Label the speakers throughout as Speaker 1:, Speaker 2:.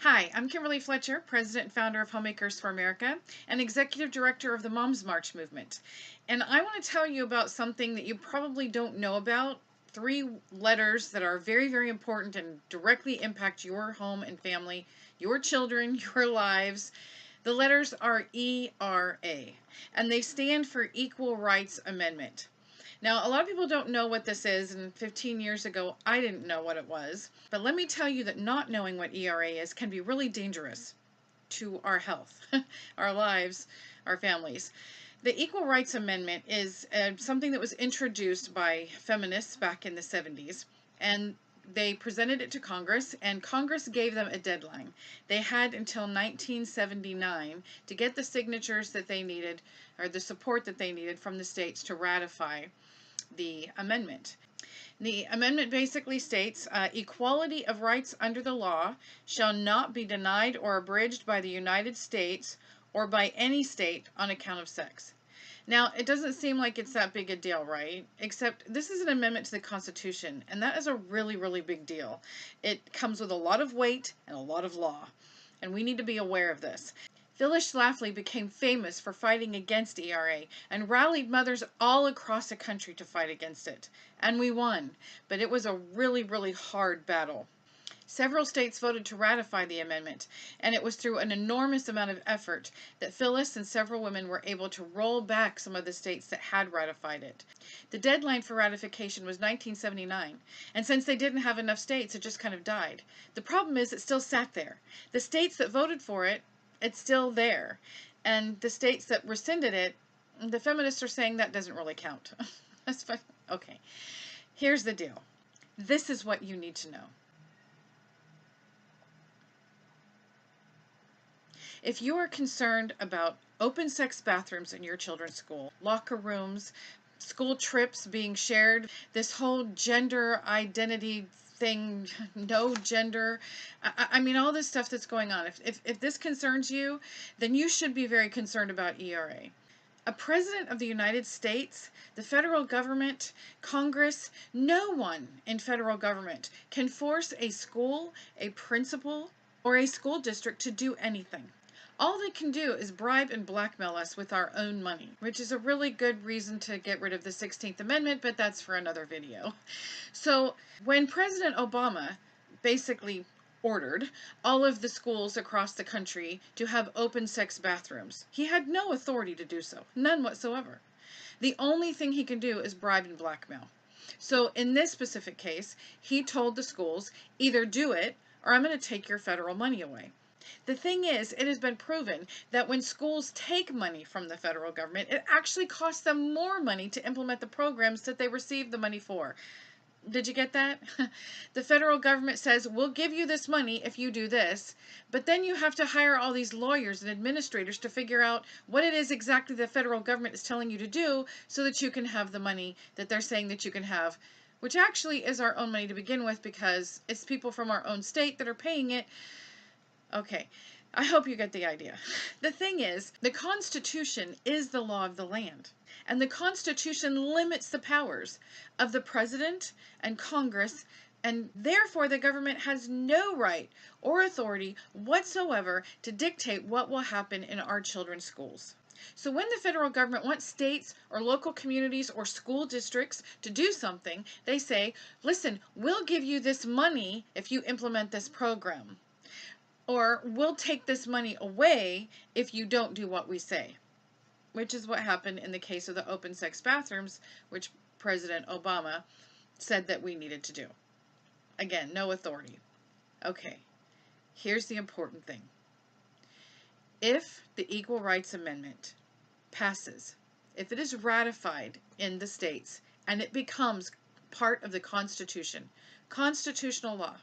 Speaker 1: Hi, I'm Kimberly Fletcher, President and founder of Homemakers for America and Executive Director of the Moms March movement. And I want to tell you about something that you probably don't know about. 3 letters that are very, very important and directly impact your home and family, your children, your lives. The letters are ERA, and they stand for Equal Rights Amendment. Now, a lot of people don't know what this is, and 15 years ago, I didn't know what it was. But let me tell you that not knowing what ERA is can be really dangerous to our health, our lives, our families. The Equal Rights Amendment is something that was introduced by feminists back in the 70s, and they presented it to Congress, and Congress gave them a deadline. They had until 1979 to get the signatures that they needed, or the support that they needed from the states to ratify the amendment. The amendment basically states equality of rights under the law shall not be denied or abridged by the United States or by any state on account of sex. Now, it doesn't seem like it's that big a deal, right? Except this is an amendment to the Constitution, and that is a really, really big deal. It comes with a lot of weight and a lot of law, and we need to be aware of this. Phyllis Schlafly became famous for fighting against ERA and rallied mothers all across the country to fight against it. And we won, but it was a really, really hard battle. Several states voted to ratify the amendment, and it was through an enormous amount of effort that Phyllis and several women were able to roll back some of the states that had ratified it. The deadline for ratification was 1979, and since they didn't have enough states, it just kind of died. The problem is it still sat there. The states that voted for it, it's still there. And the states that rescinded it, the feminists are saying that doesn't really count. That's fine. Okay. Here's the deal. This is what you need to know. If you are concerned about open sex bathrooms in your children's school, locker rooms, school trips being shared, this whole gender identity thing, no gender, I mean all this stuff that's going on. If this concerns you, then you should be very concerned about ERA. A president of the United States, the federal government, Congress, no one in federal government can force a school, a principal, or a school district to do anything. All they can do is bribe and blackmail us with our own money, which is a really good reason to get rid of the 16th Amendment, but that's for another video. So when President Obama basically ordered all of the schools across the country to have open sex bathrooms, he had no authority to do so, none whatsoever. The only thing he can do is bribe and blackmail. So in this specific case, he told the schools, either do it or I'm going to take your federal money away. The thing is, it has been proven that when schools take money from the federal government, it actually costs them more money to implement the programs that they receive the money for. Did you get that? The federal government says, we'll give you this money if you do this, but then you have to hire all these lawyers and administrators to figure out what it is exactly the federal government is telling you to do so that you can have the money that they're saying that you can have, which actually is our own money to begin with because it's people from our own state that are paying it. Okay, I hope you get the idea. The thing is, the Constitution is the law of the land, and the Constitution limits the powers of the President and Congress, and therefore the government has no right or authority whatsoever to dictate what will happen in our children's schools. So when the federal government wants states or local communities or school districts to do something, they say, listen, we'll give you this money if you implement this program. Or we'll take this money away if you don't do what we say, which is what happened in the case of the open sex bathrooms, which President Obama said that we needed to do. Again, no authority. Okay, here's the important thing. If the Equal Rights Amendment passes, if it is ratified in the states and it becomes part of the Constitution, constitutional law,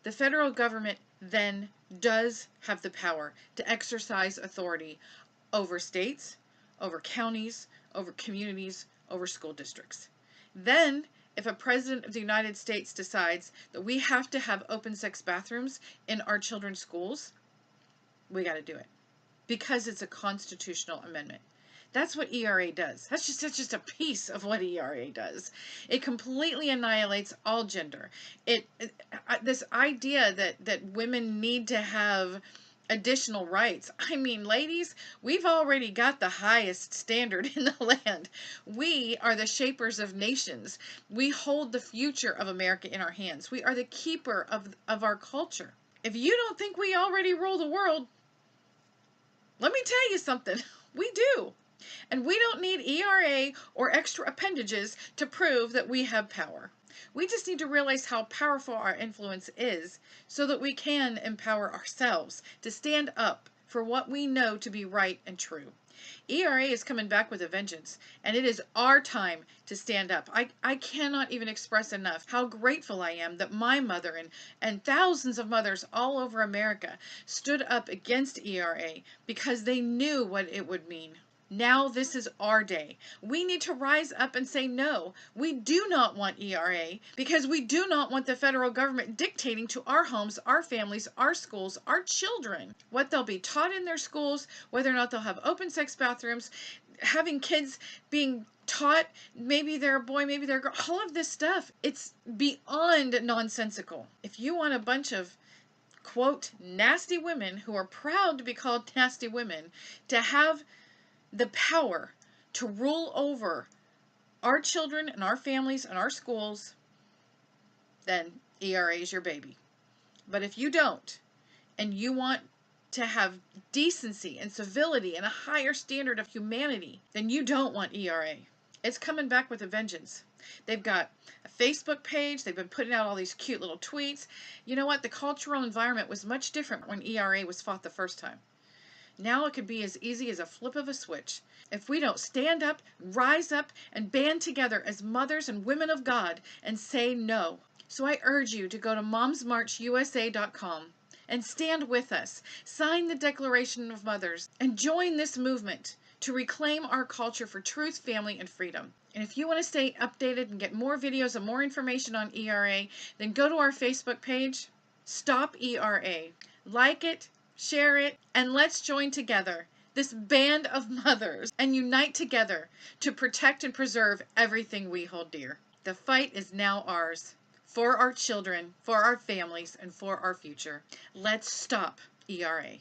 Speaker 1: the federal government then does have the power to exercise authority over states, over counties, over communities, over school districts. Then, if a president of the United States decides that we have to have open sex bathrooms in our children's schools, we got to do it because it's a constitutional amendment. That's what ERA does. That's just a piece of what ERA does. It completely annihilates all gender. This idea that women need to have additional rights. I mean, ladies, we've already got the highest standard in the land. We are the shapers of nations. We hold the future of America in our hands. We are the keeper of our culture. If you don't think we already rule the world, let me tell you something. We do. And we don't need ERA or extra appendages to prove that we have power. We just need to realize how powerful our influence is so that we can empower ourselves to stand up for what we know to be right and true. ERA is coming back with a vengeance, and it is our time to stand up. I cannot even express enough how grateful I am that my mother and thousands of mothers all over America stood up against ERA because they knew what it would mean. Now this is our day. We need to rise up and say no. We do not want ERA because we do not want the federal government dictating to our homes, our families, our schools, our children, what they'll be taught in their schools, whether or not they'll have open sex bathrooms, having kids being taught, maybe they're a boy, maybe they're a girl, all of this stuff. It's beyond nonsensical. If you want a bunch of quote nasty women who are proud to be called nasty women to have the power to rule over our children and our families and our schools, then ERA is your baby. But if you don't, and you want to have decency and civility and a higher standard of humanity, then you don't want ERA. It's coming back with a vengeance. They've got a Facebook page. They've been putting out all these cute little tweets. You know what? The cultural environment was much different when ERA was fought the first time. Now it could be as easy as a flip of a switch. If we don't stand up, rise up, and band together as mothers and women of God and say no. So I urge you to go to momsmarchusa.com and stand with us. Sign the Declaration of Mothers and join this movement to reclaim our culture for truth, family, and freedom. And if you want to stay updated and get more videos and more information on ERA, then go to our Facebook page, Stop ERA. Like it, share it, and let's join together, this band of mothers, and unite together to protect and preserve everything we hold dear. The fight is now ours, for our children, for our families, and for our future. Let's stop ERA.